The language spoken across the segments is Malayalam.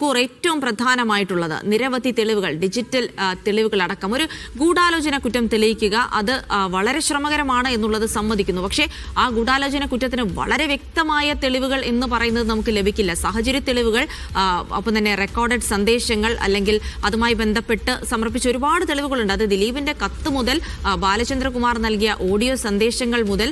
ഏറ്റവും പ്രധാനമായിട്ടുള്ളത് നിരവധി തെളിവുകൾ, ഡിജിറ്റൽ തെളിവുകൾ അടക്കം ഒരു ഗൂഢാലോചന കുറ്റം തെളിയിക്കുക. അത് വളരെ ശ്രമകരമാണ് എന്നുള്ളത് സമ്മതിക്കുന്നു. പക്ഷേ ആ ഗൂഢാലോചന കുറ്റത്തിന് വളരെ വ്യക്തമായ തെളിവുകൾ എന്ന് പറയുന്നത് നമുക്ക് ലഭിക്കില്ല. സാഹചര്യ തെളിവുകൾ, ഒപ്പം തന്നെ റെക്കോർഡഡ് സന്ദേശങ്ങൾ, അല്ലെങ്കിൽ അതുമായി ബന്ധപ്പെട്ട് സമർപ്പിച്ച ഒരുപാട് തെളിവുകളുണ്ട്. അത് ദിലീപിന്റെ കത്ത് മുതൽ ബാലചന്ദ്രകുമാർ നൽകിയ ഓഡിയോ സന്ദേശങ്ങൾ മുതൽ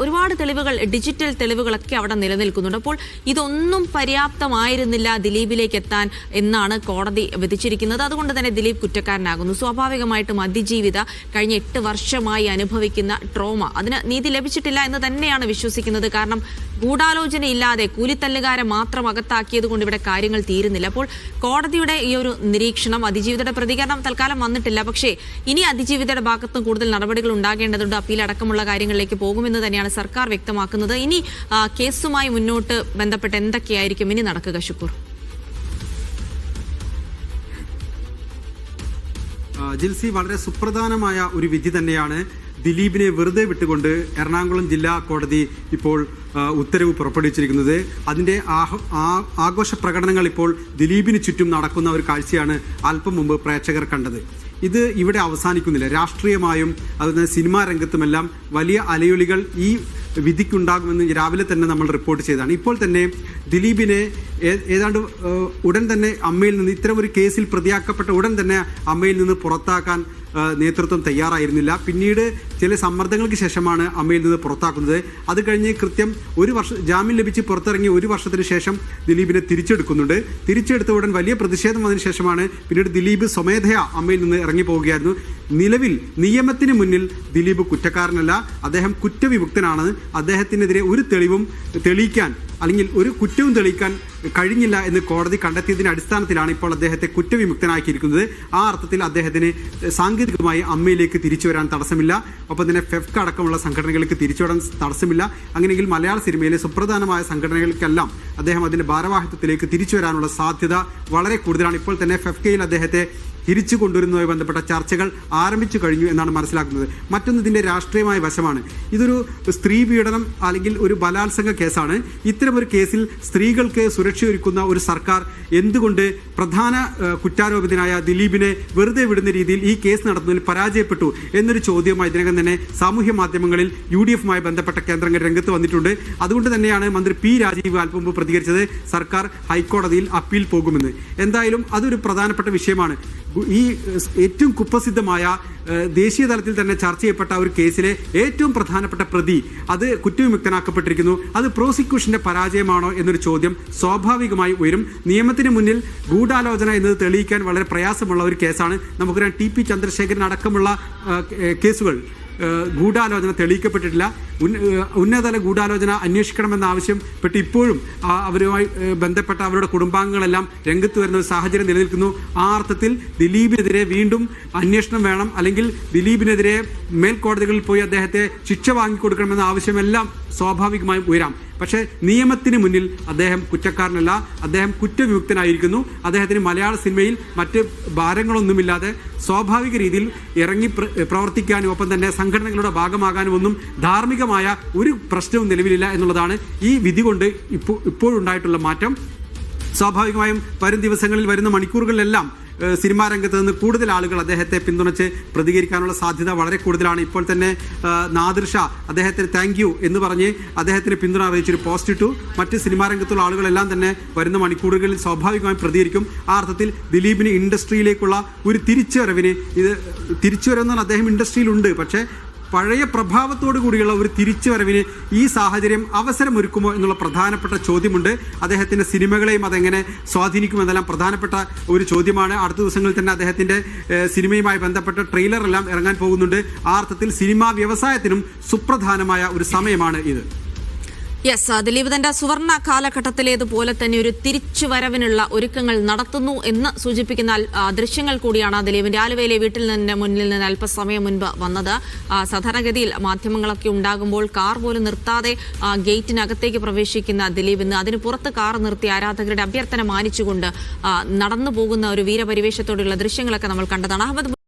ഒരുപാട് തെളിവുകൾ, ഡിജിറ്റൽ തെളിവുകളൊക്കെ അവിടെ നിലനിൽക്കുന്നുണ്ട്. അപ്പോൾ ഇതൊന്നും പര്യാപ്തമായിരുന്നില്ല ദിലീപിലേക്ക് എത്താൻ എന്നാണ് കോടതി വിധിച്ചിരിക്കുന്നത്. അതുകൊണ്ട് തന്നെ ദിലീപ് കുറ്റക്കാരനാകുന്നു. സ്വാഭാവികമായിട്ടും അതിജീവിത കഴിഞ്ഞ 8 വർഷമായി അനുഭവിക്കുന്ന ട്രോമ, അതിന് നീതി ലഭിച്ചിട്ടില്ല എന്ന് തന്നെയാണ് വിശ്വസിക്കുന്നത്. കാരണം ഗൂഢാലോചനയില്ലാതെ കൂലിത്തല്ലുകാരെ മാത്രം അകത്താക്കിയത് കൊണ്ട് ഇവിടെ കാര്യങ്ങൾ തീരുന്നില്ല. അപ്പോൾ കോടതിയുടെ ഈ ഒരു നിരീക്ഷണം, അതിജീവിതയുടെ പ്രതികരണം തൽക്കാലം വന്നിട്ടില്ല. പക്ഷേ ഇനി അതിജീവിതയുടെ ഭാഗത്ത് കൂടുതൽ നടപടികൾ ഉണ്ടാകേണ്ടതുണ്ട്. അപ്പീൽ അടക്കമുള്ള കാര്യങ്ങളിലേക്ക് പോകുമെന്ന് തന്നെയാണ് സർക്കാർ വ്യക്തമാക്കുന്നത്. ഇനി കേസുമായി മുന്നോട്ട് ബന്ധപ്പെട്ട് എന്തൊക്കെയായിരിക്കും ഇനി നടക്കുക, ശുക്കൂർ? ജിൽസി, വളരെ സുപ്രധാനമായ ഒരു വിധി തന്നെയാണ് ദിലീപിനെ വെറുതെ വിട്ടുകൊണ്ട് എറണാകുളം ജില്ലാ കോടതി ഇപ്പോൾ ഉത്തരവ് പുറപ്പെടുവിച്ചിരിക്കുന്നത്. അതിൻ്റെ ആഘോഷ പ്രകടനങ്ങൾ ഇപ്പോൾ ദിലീപിന് ചുറ്റും നടക്കുന്ന ഒരു കാഴ്ചയാണ് അല്പം മുമ്പ് പ്രേക്ഷകർ കണ്ടത്. ഇത് ഇവിടെ അവസാനിക്കുന്നില്ല. രാഷ്ട്രീയമായും അതുപോലെ സിനിമാ രംഗത്തുമെല്ലാം വലിയ അലയൊലികൾ ഈ വിധിക്കുണ്ടാകുമെന്ന് രാവിലെ തന്നെ നമ്മൾ റിപ്പോർട്ട് ചെയ്തതാണ്. ഇപ്പോൾ തന്നെ ദിലീപിനെ ഏതാണ്ട് ഉടൻ തന്നെ അമ്മയിൽ നിന്ന്, ഇത്തരം ഒരു കേസിൽ പ്രതിയാക്കപ്പെട്ട ഉടൻ തന്നെ അമ്മയിൽ നിന്ന് പുറത്താക്കാൻ നേതൃത്വം തയ്യാറായിരുന്നില്ല. പിന്നീട് ചില സമ്മർദ്ദങ്ങൾക്ക് ശേഷമാണ് അമ്മയിൽ നിന്ന് പുറത്താക്കുന്നത്. അത് കഴിഞ്ഞ് കൃത്യം 1 വർഷം ജാമ്യം ലഭിച്ച് പുറത്തിറങ്ങി 1 വർഷത്തിന് ശേഷം ദിലീപിനെ തിരിച്ചെടുക്കുന്നുണ്ട്. തിരിച്ചെടുത്ത ഉടൻ വലിയ പ്രതിഷേധം വന്നതിന് ശേഷമാണ് പിന്നീട് ദിലീപ് സ്വമേധയാ അമ്മയിൽ നിന്ന് ഇറങ്ങി പോവുകയായിരുന്നു. നിലവിൽ നിയമത്തിന് മുന്നിൽ ദിലീപ് കുറ്റക്കാരനല്ല, അദ്ദേഹം കുറ്റവിമുക്തനാണ്. അദ്ദേഹത്തിനെതിരെ ഒരു തെളിവും തെളിയിക്കാൻ, അല്ലെങ്കിൽ ഒരു കുറ്റവും തെളിയിക്കാൻ കഴിഞ്ഞില്ല എന്ന് കോടതി കണ്ടെത്തിയതിന്റെ അടിസ്ഥാനത്തിലാണ് ഇപ്പോൾ അദ്ദേഹത്തെ കുറ്റവിമുക്തനാക്കിയിരിക്കുന്നത്. ആ അർത്ഥത്തിൽ അദ്ദേഹത്തിന് സാങ്കേതികമായി അമ്മയിലേക്ക് തിരിച്ചു വരാൻ തടസ്സമില്ല. ഒപ്പം തന്നെ ഫെഫ്ക അടക്കമുള്ള സംഘടനകൾക്ക് തിരിച്ചു വരാൻ തടസ്സമില്ല. അങ്ങനെയെങ്കിൽ മലയാള സിനിമയിലെ സുപ്രധാനമായ സംഘടനകൾക്കെല്ലാം അദ്ദേഹം അതിന്റെ ഭാരവാഹിത്വത്തിലേക്ക് തിരിച്ചു വരാനുള്ള സാധ്യത വളരെ കൂടുതലാണ്. ഇപ്പോൾ തന്നെ ഫെഫ്കയിൽ അദ്ദേഹത്തെ തിരിച്ചു കൊണ്ടുവരുന്നതുമായി ബന്ധപ്പെട്ട ചർച്ചകൾ ആരംഭിച്ചു കഴിഞ്ഞു എന്നാണ് മനസ്സിലാക്കുന്നത്. മറ്റൊന്ന് ഇതിൻ്റെ രാഷ്ട്രീയമായ വശമാണ്. ഇതൊരു സ്ത്രീ പീഡനം അല്ലെങ്കിൽ ഒരു ബലാത്സംഗ കേസാണ്. ഇത്തരമൊരു കേസിൽ സ്ത്രീകൾക്ക് സുരക്ഷയൊരുക്കുന്ന ഒരു സർക്കാർ എന്തുകൊണ്ട് പ്രധാന കുറ്റാരോപിതനായ ദിലീപിനെ വെറുതെ വിടുന്ന രീതിയിൽ ഈ കേസ് നടത്തുന്നതിൽ പരാജയപ്പെട്ടു എന്നൊരു ചോദ്യമായി ഇതിനകം തന്നെ സാമൂഹ്യ മാധ്യമങ്ങളിൽ UDF-മായി ബന്ധപ്പെട്ട കേന്ദ്രങ്ങൾ രംഗത്ത് വന്നിട്ടുണ്ട്. അതുകൊണ്ട് തന്നെയാണ് മന്ത്രി P. രാജീവ് അല്പം മുമ്പ് പ്രതികരിച്ചത് സർക്കാർ ഹൈക്കോടതിയിൽ അപ്പീൽ പോകുമെന്ന്. എന്തായാലും അതൊരു പ്രധാനപ്പെട്ട വിഷയമാണ്. ഈ ഏറ്റവും കുപ്രസിദ്ധമായ ദേശീയ തലത്തിൽ തന്നെ ചർച്ച ചെയ്യപ്പെട്ട ഒരു കേസിലെ ഏറ്റവും പ്രധാനപ്പെട്ട പ്രതി അത് കുറ്റവിമുക്തനാക്കപ്പെട്ടിരിക്കുന്നു. അത് പ്രോസിക്യൂഷന്റെ പരാജയമാണോ എന്നൊരു ചോദ്യം സ്വാഭാവികമായി ഉയരും. നിയമത്തിന് മുന്നിൽ ഗൂഢാലോചന എന്നത് തെളിയിക്കാൻ വളരെ പ്രയാസമുള്ള ഒരു കേസാണ്. നമുക്കറിയാം TP ചന്ദ്രശേഖരൻ അടക്കമുള്ള കേസുകൾ ഗൂഢാലോചന തെളിയിക്കപ്പെട്ടിട്ടില്ല. ഉന്നതതല ഗൂഢാലോചന അന്വേഷിക്കണമെന്ന ആവശ്യപ്പെട്ട് ഇപ്പോഴും അവരുമായി ബന്ധപ്പെട്ട അവരുടെ കുടുംബാംഗങ്ങളെല്ലാം രംഗത്ത് വരുന്ന ഒരു സാഹചര്യം നിലനിൽക്കുന്നു. ആ അർത്ഥത്തിൽ ദിലീപിനെതിരെ വീണ്ടും അന്വേഷണം വേണം, അല്ലെങ്കിൽ ദിലീപിനെതിരെ മേൽക്കോടതികളിൽ പോയി അദ്ദേഹത്തെ ശിക്ഷ വാങ്ങിക്കൊടുക്കണമെന്ന ആവശ്യമെല്ലാം സ്വാഭാവികമായും ഉയരാം. പക്ഷേ നിയമത്തിന് മുന്നിൽ അദ്ദേഹം കുറ്റക്കാരനല്ല, അദ്ദേഹം കുറ്റവിമുക്തനായിരിക്കുന്നു. അദ്ദേഹത്തിന് മലയാള സിനിമയിൽ മറ്റ് ഭാരങ്ങളൊന്നുമില്ലാതെ സ്വാഭാവിക രീതിയിൽ ഇറങ്ങി പ്രവർത്തിക്കാനും ഒപ്പം തന്നെ സംഘടനകളുടെ ഭാഗമാകാനും ഒന്നും ധാർമ്മികമായ ഒരു പ്രശ്നവും നിലവിലില്ല എന്നുള്ളതാണ് ഈ വിധി കൊണ്ട് ഇപ്പോഴുണ്ടായിട്ടുള്ള മാറ്റം. സ്വാഭാവികമായും വരും ദിവസങ്ങളിൽ, വരുന്ന മണിക്കൂറുകളിലെല്ലാം സിനിമാ രംഗത്ത് നിന്ന് കൂടുതൽ ആളുകൾ അദ്ദേഹത്തെ പിന്തുണച്ച് പ്രതികരിക്കാനുള്ള സാധ്യത വളരെ കൂടുതലാണ്. ഇപ്പോൾ തന്നെ നാദിർ ഷാ അദ്ദേഹത്തിന് താങ്ക് യു എന്ന് പറഞ്ഞ് അദ്ദേഹത്തിന് പിന്തുണ അറിയിച്ചൊരു പോസ്റ്റ് ഇട്ടു. മറ്റ് സിനിമാ രംഗത്തുള്ള ആളുകളെല്ലാം തന്നെ വരുന്ന മണിക്കൂറുകളിൽ സ്വാഭാവികമായും പ്രതികരിക്കും. ആ അർത്ഥത്തിൽ ദിലീപിന് ഇൻഡസ്ട്രിയിലേക്കുള്ള ഒരു തിരിച്ചുവരവിന്, ഇത് തിരിച്ചുവരവെന്നാണ്, അദ്ദേഹം ഇൻഡസ്ട്രിയിലുണ്ട്, പക്ഷേ പഴയ പ്രഭാവത്തോടു കൂടിയുള്ള ഒരു തിരിച്ചുവരവിന് ഈ സാഹചര്യം അവസരമൊരുക്കുമോ എന്നുള്ള പ്രധാനപ്പെട്ട ചോദ്യമുണ്ട്. അദ്ദേഹത്തിൻ്റെ സിനിമകളെയും അതെങ്ങനെ സ്വാധീനിക്കുമെന്നെല്ലാം പ്രധാനപ്പെട്ട ഒരു ചോദ്യമാണ്. അടുത്ത ദിവസങ്ങളിൽ തന്നെ അദ്ദേഹത്തിൻ്റെ സിനിമയുമായി ബന്ധപ്പെട്ട ട്രെയിലറെല്ലാം ഇറങ്ങാൻ പോകുന്നുണ്ട്. ആ അർത്ഥത്തിൽ സിനിമാ വ്യവസായത്തിനും സുപ്രധാനമായ ഒരു സമയമാണ് ഇത്. യെസ്, ദിലീപ് തന്റെ സുവർണ കാലഘട്ടത്തിലേതുപോലെ തന്നെ ഒരു തിരിച്ചുവരവിനുള്ള ഒരുക്കങ്ങൾ നടത്തുന്നു എന്ന് സൂചിപ്പിക്കുന്ന ദൃശ്യങ്ങൾ കൂടിയാണ് ദിലീപിന്റെ ആലുവയിലെ വീട്ടിൽ നിന്ന് മുന്നിൽ നിന്ന് അല്പസമയം മുൻപ് വന്നത്. സാധാരണഗതിയിൽ മാധ്യമങ്ങളൊക്കെ ഉണ്ടാകുമ്പോൾ കാർ പോലും നിർത്താതെ ഗേറ്റിനകത്തേക്ക് പ്രവേശിക്കുന്ന ദിലീപ് ഇന്ന് അതിന് പുറത്ത് കാർ നിർത്തി ആരാധകരുടെ അഭ്യർത്ഥന മാനിച്ചുകൊണ്ട് നടന്നു പോകുന്ന ഒരു വീരപരിവേഷത്തോടെയുള്ള ദൃശ്യങ്ങളൊക്കെ നമ്മൾ കണ്ടതാണ്. അഹമ്മദ്